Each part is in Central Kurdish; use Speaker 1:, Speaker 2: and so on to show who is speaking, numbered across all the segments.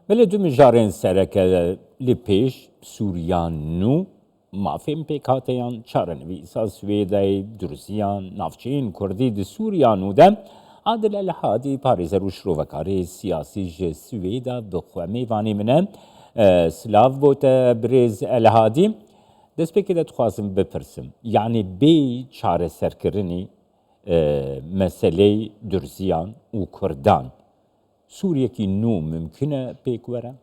Speaker 1: ولی دو مجارین سرکه لپیش سوریان نو مافیم پیکاتیان چارنویسا سویدای درزیان نافچین کردی د سوریان و دم عادل الحادی پاریز روش رو وکاری سیاسی ج سویدا بخومی وانی منه سلاف بوت بریز الحادی دست پکی ده تخوازم بپرسم یعنی بی چاره سرکرنی مسئله درزیان و کردان سوریه کی نو ممکنه پیک وره؟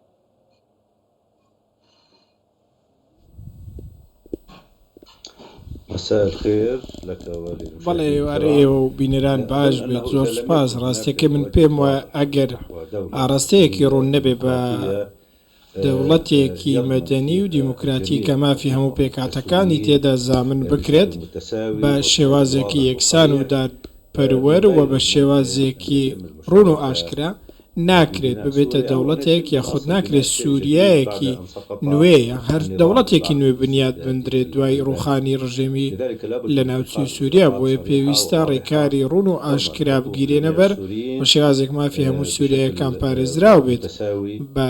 Speaker 2: مساء الخير لك
Speaker 3: بەڵێ وارێ و بینەران باش بێت زۆر سپاس ڕاستیەکە من پێم وە ئەگەر ئاڕاستەیەکی ڕوون نەبێ بە دەوڵەتێکی مەدەنی و دیموکراتی کە مافی هەموو پێکاتەکانی تێدا زامن بکرێت بە شێوازێکی یەکسان و دادپەروەر و بە شێوازێکی ڕوون و ئاشکرا ناکرێت ببێتە دەوڵەتێک یاخود ناکرێت سووریایەکی نوێیە هەر دەوڵەتێکی نوێ بنیاد بندرێت دوای ڕوخانی ڕژێمی لە ناوچوی سووریا بۆیە پێویستە ڕێکاری ڕوون و ئاشکرا بگیرێنە بەر بە شێوازێک مافی هەموو سووریایەکان پارێزراو بێت بە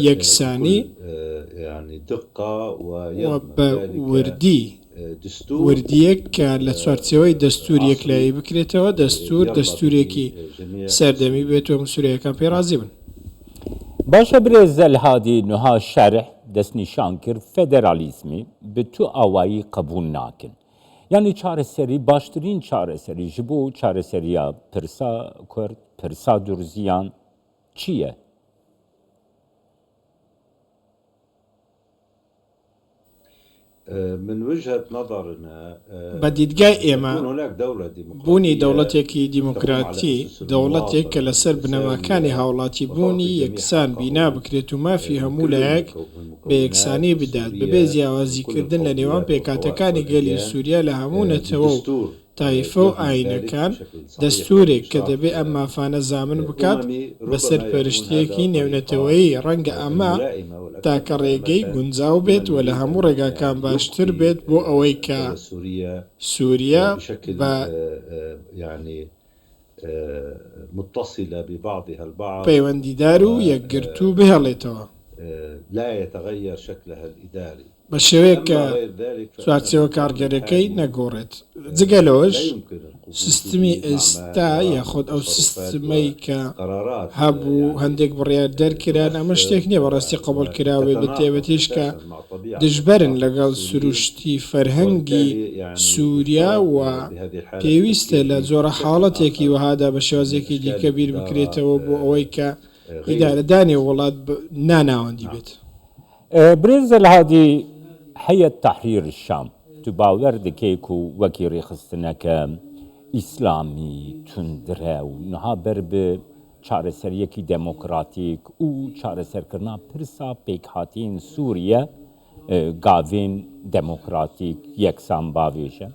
Speaker 3: یەکسانی بە وردی وردیەک کە لە چوارچێوەی دەستور یەکلایی بکرێتەوە دەستورێکی سەردەمی بێتەوە سووریەکان پێ رازی بن.
Speaker 1: باشە برێز الحادی نوها شەرح دەستنیشان کرد فێدەرالیزمی bi tu awayî qebûl nakin. Yani çareserî baştirîn çareserî ji bo çareseriya pirsa Kurd, pirsa Durziyan çi ye?
Speaker 3: بە دیدگای ئێمە بوونی دەوڵەتێکی دیموکراتی دەوڵەتێک کە لەسەر بنەماکانی هاوڵاتی بوونی یەکسان بینا بکرێت و مافی هەموو لایەک بە یەکسانی بدات بەبێ جیاوازیکردن لە نێوان پێکاتەکانی گەلی سووریا لە هەموو نەتەوە و تایفە و ئاینەکان دەستورێک کە دەبێ ئەم مافانە زامن بکات بەسەر پەرشتیەکی نێونەتەوەیی ڕەنگە ئەمە تاکە ڕێگەی گونجاو بێت و لە هەموو ڕێگاکان باشتر بێت بۆ ئەوەی کە سووریا بە پەیوەندیدار و یەکگرتوو بهێڵێتەوە بە شێوەیە کە چوارچێوە کارگەرەکەی نەگۆڕێت. جگەلەوەش سیستمی ئێستا یاخۆت ئەو سیستمەی کە هەبوو هەندێک بڕیار دەرکران ئەمە شتێک نییە بەڕاستی قبول کراوێ بە تێبەتیش کە دژبەرن لەگەڵ سروشتی فەرهەنگی سووریا و پێویستە لە جۆرە حاڵەتێکی وەهادا بە شێوازێکی دیکە بیر بکرێتەوە بۆ ئەوەی کە ئیدارەدانی وڵات ناناوەندی بێت.
Speaker 1: برێز الحادی هەیەت تەحریر الشام تو باوەڕ دەکەیت و وەکی ڕێخستنەکە ئیسلامی توندرە و نەها بەر بە چارەسەریەکی دەموکراتیک و چارەسەرکردنا پرسا پێکهاتین سووریە گاڤین دەموکراتیک یەکسان باوێژە.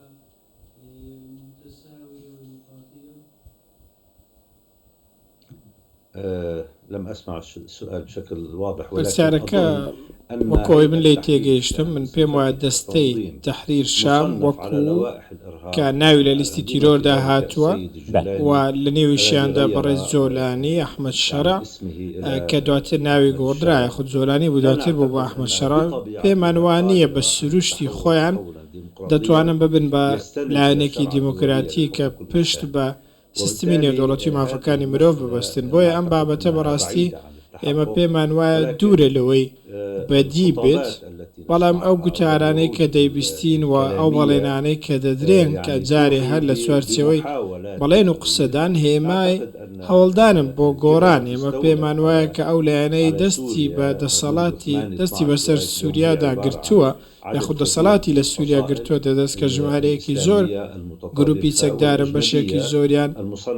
Speaker 2: لم أسمع السؤال بشكل واضح
Speaker 3: پرسیارەکە وەکۆی من لی تێگەیشتم من پێم وایە دەستەی تەحریر شام وەکو کە ناوی لە لیستی تیرۆردا هاتووە و لە نێویشیاندا بەڕێز جۆلانی ئەحمەد شەرع کە دواتر ناوی گۆڕدرایە خود جۆلانی بوو دواتر بۆ بە ئەحمەد شەرع پێمان وانییە بە سروشتی خۆیان دەتوانن ببن بە لایەنێکی دیموکراتی کە پشت بە سیستمی نێودەوڵەتی مافەکانی مرۆڤ ببەستن بۆیە ئەم بابەتە بەڕاستی ئێمە پێمان وایە دوورە لەوەی بەدی بێت بەڵام ئەو گوتارانەی کە دەیبیستین و ئەو بەڵێنانەی کە دەدرێن کە جارێ هەر لە چوارچێوەی بەڵێن و قسەدان هێمای هەوڵدانم بۆ گۆڕان ئێمە پێمان وایە کە ئەو لایەنەی دەستی بە دەسەڵاتی دەستی بەسەر سووریادا گرتووە یاخود دەسەڵاتی لە سووریا گرتووە دەدەست کە ژمارەیەکی زۆر گروپی چەکدارن بەشێکی زۆریان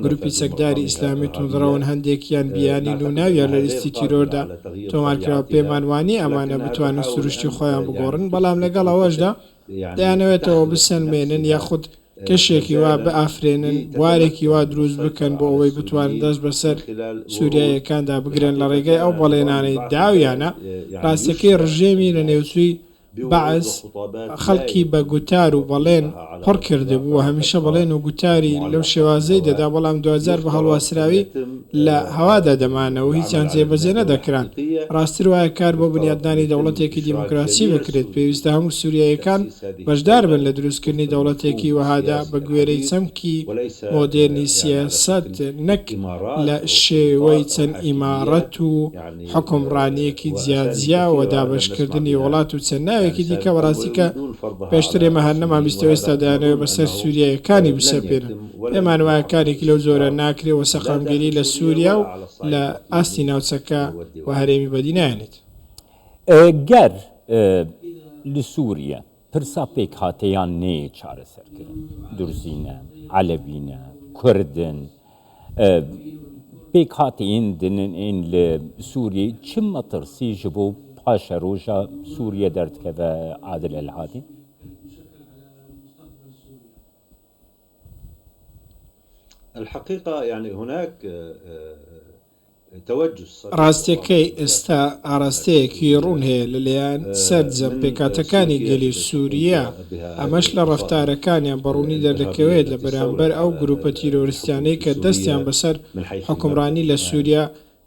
Speaker 3: گروپی چەکداری ئیسلامی توندڕەون هەندێکیان بیانین و ناویان لە لیستی تیرۆردا تۆمارکراوە پێمان وانی ئەمانە بتوانن سروشتی خۆیان بگۆڕن بەڵام لەگەڵ ئەوەشدا دەیانەوێتەوە بسەلمێنن یاخود کەشێکی وا بئافرێنن بوارێکی وا دروست بکەن بۆ ئەوەی بتوانن دەست بەسەر سووریایەکاندا بگرن لە ڕێگەی ئەو بەڵێنانەی داویانە ڕاستەکەی ڕژێمی لە نێوچووی بەعز خەڵکی بە گوتار و بەڵێن پڕ کردبوو هەمیشە بڵێن و گوتاری لەو شێوازەی دەدا بەڵام 2000 بە هەڵواسراوی لە هەوادا دەمانەوە هیچیان جێبەجێ نەدەکران ڕاستتر وایە کار بۆ بنیاددانی دەوڵەتێکی دیموکراسی بکرێت پێویستە هەموو سووریایەکان بەشدار بن لە دروستکردنی دەوڵەتێکی وەهادا بە گوێرەی چەمکی مۆدێرنی سیاسەت نەک لە شێوەی چەند ئیمارەت و حکومڕانیەکی جیاجیا و دابەشکردنی وڵات و چەند ناوێکی دیکە بەڕاستیکە پێشتر ئێمە هەر نەمان بیستەوە ئێستا دایانەوە بەسەر سووریایەکانی بسەپێنن پێمان وایە کارێکی لەو زۆرە ناکرێ و سەقامگیری لە سووریا و لە ئاستی ناوچەکە و هەرێمی بەدی نایەنێت
Speaker 1: گەر لە سووریا پرسا پێک هاتەیان نێ چارەسەرکردن دورزینە عەلەوینە کوردن پێک هاتەیان دنن لە سووریە چ مەترسی ji بۆ پاشە ڕۆژە سووریا دەردکەوە عادل الهادی
Speaker 2: الحقيقة يعني هناك توجس
Speaker 3: ڕاستیەکەی ئێستا ئاراستەیەکی ڕوون هەیە لەلایەن سەرجەم پێکاتەکانی گەلی سووریا ئەمەش لە ڕەفتارەکانیان بەڕوونی دەردەکەوێت لە بەرامبەر ئەو گروپە تیرۆریستیانەی کە دەستیان بەسەر حکومڕانی لە سووریا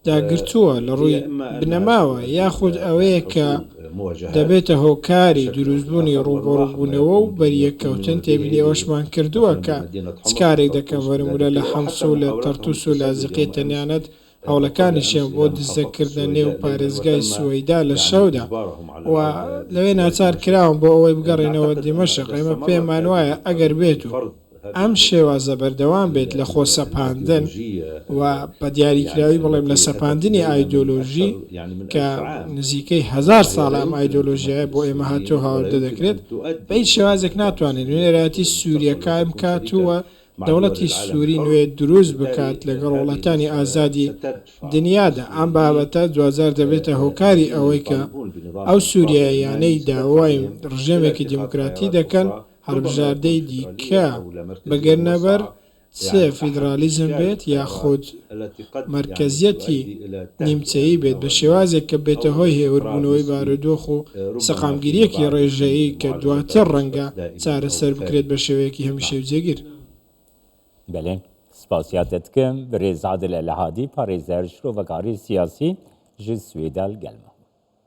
Speaker 3: داگرتووە لە ڕووی بنەماوە یاخود ئەوەیە کە دەبێتە هۆکاری دروستبوونی ڕووبەڕووبوونەوە و بەریەکەوتن تێبینی ئەوەشمان کردووە کە چ کارێک دەکەم وەرمورە لە حەمس و لە تەرتوس و لازقی تەنیانەت هەوڵەکانیشیان بۆ دزەکردە نێو پارێزگای سوەیدا لە شەودا و لەوێ ناچار کراوم بۆ ئەوەی بگەڕێنەوە دیمەشق ئێمە پێمان وایە ئەگەر بێت و ئەم شێوازە بەردەوام بێت لە خۆ سەپاندن و بە دیاریکراوی بڵێم لە سەپاندنی ئایدۆلۆژی کە نزیکەی 1000 ساڵ ئەم ئایدۆلۆژیایە بۆ ئێمە هاتۆ هاوردە دەکرێت بە هیچ شێوازێک ناتوانێت وێنەراتی سووریەکان بکاتووە دەوڵەتی سووری نوێ دروست بکات لەگەڵ وڵاتانی ئازادی دنیادا ئەم بابەتە 2000 دەبێتە هۆکاری ئەوەی کە ئەو سووریاییانەی داوای ڕژێمێکی دیموکراتی دەکەن هەڵبژاردەی دیکە بەگەرنەبەر چێ فیدرالیزم بێت یاخود مرکزیەتی نیمچەیی بێت بە شێوازێک کە بێتە هۆی هێوربوونەوەی بارودۆخ و سەقامگیریەکی ڕێژەیی کە دواتر ڕەنگە چارەسەر بکرێت بە شێوەیەکی هەمیشەی جێگیر
Speaker 1: بله سپاسیاتت کم برێز عادل الهادی پارێزەر شرۆڤەکاری سیاسی ji Swêdal gelme.